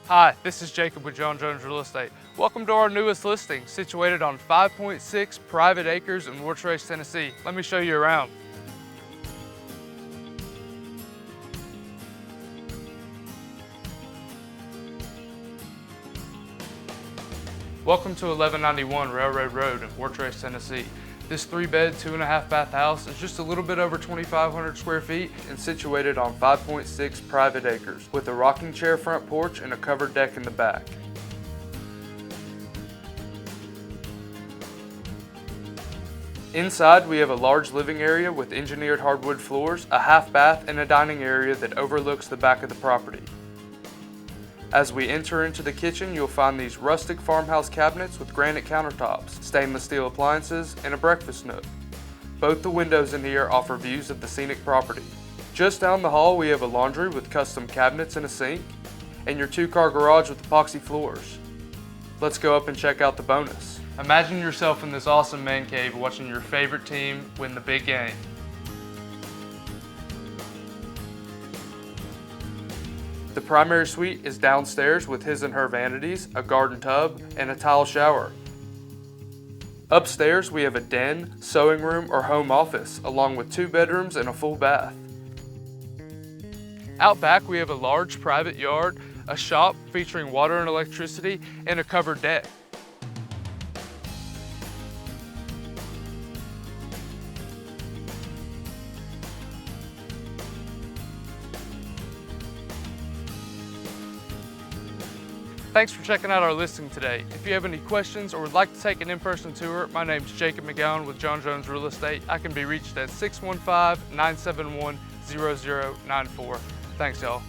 Hi, this is Jacob with John Jones Real Estate. Welcome to our newest listing, situated on 5.6 private acres in Wartrace, Tennessee. Let me show you around. Welcome to 1191 Railroad Road in Wartrace, Tennessee. This 3-bed, 2.5-bath house is just a little bit over 2,500 square feet and situated on 5.6 private acres with a rocking chair front porch and a covered deck in the back. Inside, we have a large living area with engineered hardwood floors, a half bath, and a dining area that overlooks the back of the property. As we enter into the kitchen, you'll find these rustic farmhouse cabinets with granite countertops, stainless steel appliances, and a breakfast nook. Both the windows in here offer views of the scenic property. Just down the hall, we have a laundry with custom cabinets and a sink, and your 2-car garage with epoxy floors. Let's go up and check out the bonus. Imagine yourself in this awesome man cave watching your favorite team win the big game. The primary suite is downstairs with his and her vanities, a garden tub, and a tile shower. Upstairs, we have a den, sewing room, or home office, along with 2 bedrooms and a full bath. Out back, we have a large private yard, a shop featuring water and electricity, and a covered deck. Thanks for checking out our listing today. If you have any questions or would like to take an in-person tour, my name is Jacob McGowan with John Jones Real Estate. I can be reached at 615-971-0094. Thanks, y'all.